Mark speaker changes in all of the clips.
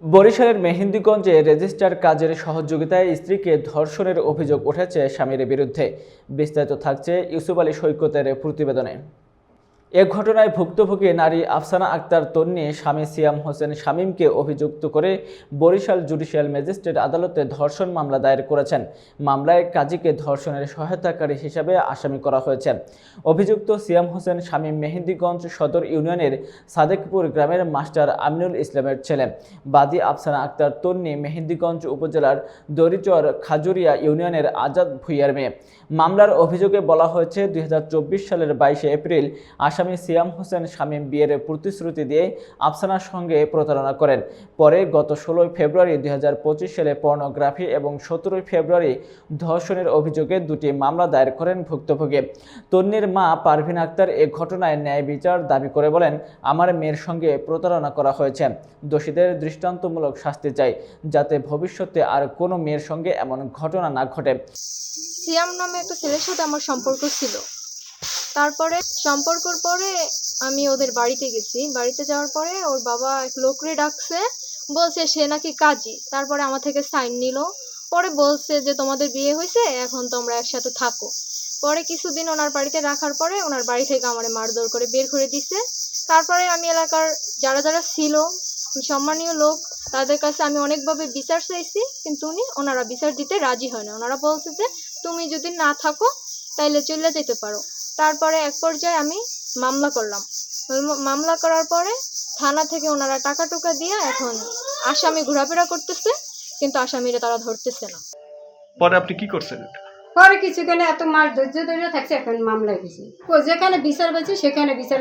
Speaker 1: বরিশালের মেহেন্দিগঞ্জে রেজিস্ট্রার কাজের সহযোগিতায় স্ত্রীকে ধর্ষণের অভিযোগ উঠেছে স্বামীর বিরুদ্ধে। বিস্তারিত থাকছে ইউসুফ আলী সৈকতের প্রতিবেদনে। এ ঘটনায় ভুক্তভোগী নারী আফসানা আক্তার তন্নি স্বামী সিয়াম হোসেন শামীমকে অভিযুক্ত করে বরিশাল জুডিশিয়াল ম্যাজিস্ট্রেট আদালতে ধর্ষণ মামলা দায়ের করেছেন। মামলায় কাজীকে ধর্ষণের সহায়তাকারী হিসাবে আসামি করা হয়েছে। অভিযুক্ত সিয়াম হোসেন শামীম মেহেন্দিগঞ্জ সদর ইউনিয়নের সাদেকপুর গ্রামের মাস্টার আমিনুল ইসলামের ছেলে। বাদী আফসানা আক্তার তন্নি মেহেন্দিগঞ্জ উপজেলার দরিচর খাজুরিয়া ইউনিয়নের আজাদ ভুইয়ার মেয়ে। মামলার অভিযোগে বলা হয়েছে 2024 সালের 22 এপ্রিল আসামি সিয়াম হোসেন শামীম বিয়ের প্রতিশ্রুতি দিয়ে আফসানার সঙ্গে প্রতারণা করেন। পরে গত 16 ফেব্রুয়ারি 2025 সালে পর্নোগ্রাফি এবং 17 ফেব্রুয়ারি ধর্ষণের অভিযোগে দুটি মামলা দায়ের করেন ভুক্তভোগী। তন্নির মা পারভিন আক্তার এ ঘটনায় ন্যায় বিচার দাবি করে বলেন, আমার মেয়ের সঙ্গে প্রতারণা করা হয়েছে। দোষীদের দৃষ্টান্তমূলক শাস্তি চাই, যাতে ভবিষ্যতে আর কোনো মেয়ের সঙ্গে এমন ঘটনা না ঘটে।
Speaker 2: সিয়াম নামে একটা ছেলের সাথে আমার সম্পর্ক ছিল। তারপরে সম্পর্কর পরে আমি ওদের বাড়িতে গেছি। বাড়িতে যাওয়ার পরে ওর বাবা এক লোকরে ডাকছে, বলছে সে নাকি কাজী। তারপরে আমার থেকে সাইন নিল। পরে বলছে যে তোমাদের বিয়ে হয়েছে, এখন তোমরা একসাথে থাকো। পরে কিছুদিন ওনার বাড়িতে রাখার পরে ওনার বাড়ি থেকে আমার মারধর করে বের করে দিছে। তারপরে আমি এলাকার যারা যারা ছিল সম্মানীয় লোক, তাদের কাছে আমি অনেকভাবে বিচার চাইছি, কিন্তু ওনারা বিচার দিতে রাজি হয় না। ওনারা বলছে যে তুমি যদি না থাকো তাইলে চলে যেতে পারো। তারপরে এক পর্যায়ে আমি মামলা করলাম। মামলা করার পরে থানা থেকে ওনারা টাকা টুকা দিয়ে এখন আসামি ঘোরাফেরা করতেছে, কিন্তু আসামিরা তারা ধরতেছে না।
Speaker 3: পরে আপনি কি করছেন?
Speaker 4: পরে কিছুক্ষণে এত মাস ধৈর্য ধরে থাকছে, এখন মামলায় গেছি। যেখানে বিচার পাইছি সেখানে বিচার,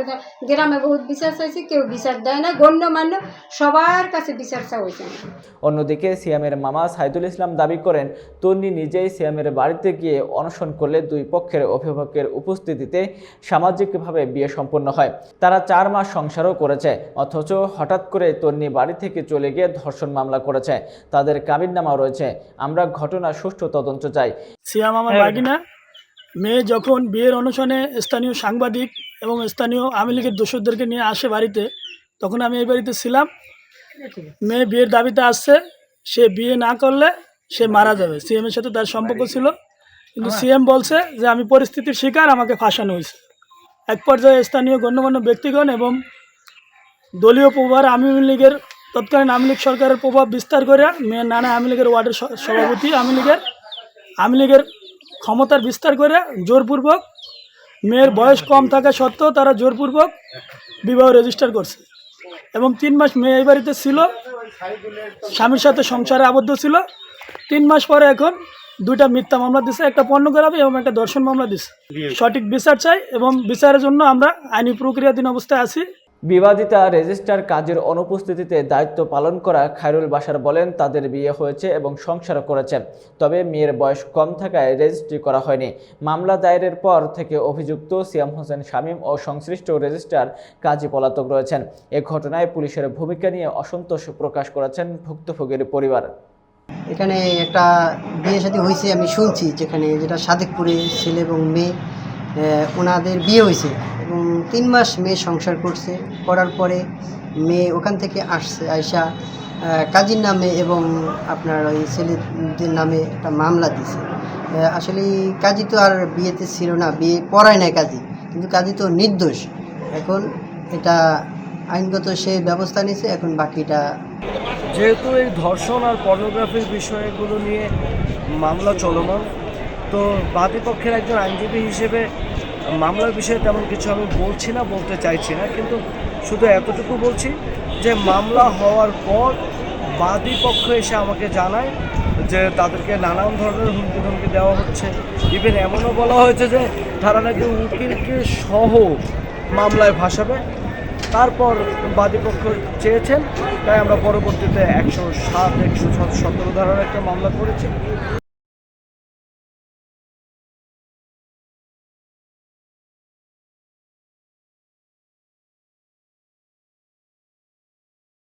Speaker 4: গ্রামে বহুত বিচার চাইছি, কেউ বিচার দেয় না। গণ্যমান্য সবার কাছে বিচার চাওয়া হয়েছে।
Speaker 1: অন্যদিকে সিয়ামের মামা সাইদুল ইসলাম দাবি করেন, তন্নি নিজেই সিয়ামের বাড়িতে গিয়ে অনশন করলে দুই পক্ষের অভিভাবকের উপস্থিতিতে সামাজিকভাবে বিয়ে সম্পন্ন হয়। তারা 4 মাস সংসারও করেছে, অথচ হঠাৎ করে তন্নি বাড়ি থেকে চলে গিয়ে ধর্ষণ মামলা করেছে। তাদের কাবিননামা রয়েছে। আমরা ঘটনার সুষ্ঠু তদন্ত চাই।
Speaker 5: সিয়াম আমার বাগিনা মেয়ে যখন বিয়ের অনুষ্ঠানে স্থানীয় সাংবাদিক এবং স্থানীয় আওয়ামী লীগের দোসরদেরকে নিয়ে আসে বাড়িতে, তখন আমি এই বাড়িতে ছিলাম। মেয়ে বিয়ের দাবিতে আসছে, সে বিয়ে না করলে সে মারা যাবে। সিএমের সাথে তার সম্পর্ক ছিল, কিন্তু সিএম বলছে যে আমি পরিস্থিতির শিকার, আমাকে ফাঁসানো হয়েছে। এক পর্যায়ে স্থানীয় গণ্যমান্য ব্যক্তিগণ এবং দলীয় প্রভার আওয়ামী লীগের তৎকালীন আওয়ামী লীগ সরকারের প্রভাব বিস্তার করে মেয়ের নানা আওয়ামী লীগের ওয়ার্ডের সভাপতি আওয়ামী লীগের ক্ষমতার বিস্তার করে জোরপূর্বক মেয়ের বয়স কম থাকা সত্ত্বেও তারা জোরপূর্বক বিবাহ রেজিস্টার করছে এবং 3 মাস মেয়ে এই বাড়িতে ছিল, স্বামীর সাথে সংসারে আবদ্ধ ছিল। 3 মাস পরে এখন 2টা মিথ্যা মামলা দিছে, একটা পর্নোগ্রাফি এবং একটা ধর্ষণ মামলা দিছে। সঠিক বিচার চাই এবং বিচারের জন্য আমরা আইনি প্রক্রিয়াধীন অবস্থায় আছি।
Speaker 1: বিবাদিতা রেজিস্ট্রার কাজের অনুপস্থিতিতে দায়িত্ব পালন করা খায়রুল বাশার বলেন, তাদের বিয়ে হয়েছে এবং সংসার করেছেন, তবে মেয়ের বয়স কম থাকায় রেজিস্ট্রি করা হয়নি। মামলা দায়েরের পর থেকে অভিযুক্ত সিয়াম হোসেন শামীম ও সংশ্লিষ্ট রেজিস্ট্রার কাজী পলাতক রয়েছেন। এ ঘটনায় পুলিশের ভূমিকা নিয়ে অসন্তোষ প্রকাশ করেছেন ভুক্তভোগীর পরিবার।
Speaker 6: এখানে একটা বিয়ে শাদী হয়েছে আমি শুনছি, যেটা সাদেকপুরে ছেলে এবং মেয়ে, ওনাদের বিয়ে হয়েছে এবং 3 মাস মেয়ে সংসার করার পরে মেয়ে ওখান থেকে আসছে, আয়সা কাজীর নামে এবং আপনার ওই ছেলেদের নামে একটা মামলা দিছে। আসলে কাজী তো আর বিয়েতে ছিল না, বিয়ে পড়ায় নাই কাজী, কিন্তু কাজী তো নির্দোষ। এখন এটা আইনগত সে ব্যবস্থা নিয়েছে, এখন বাকিটা।
Speaker 3: যেহেতু এই ধর্ষণ আর পর্নোগ্রাফির বিষয়গুলো নিয়ে মামলা চলমান, তো বাদীপক্ষের একজন আইনজীবী হিসেবে মামলার বিষয়ে তেমন কিছু আমি বলতে চাইছি না, কিন্তু শুধু এতটুকু বলছি যে মামলা হওয়ার পর বাদীপক্ষ এসে আমাকে জানায় যে তাদেরকে নানান ধরনের হুমকি ধমকি দেওয়া হচ্ছে। ইভেন এমনও বলা হয়েছে যে তারা নাকি উকিলকে সহ মামলায় ভাসাবে। তারপর বাদীপক্ষ চেয়েছেন, তাই আমরা পরবর্তীতে 107, 117 ধারার একটা মামলা করেছি।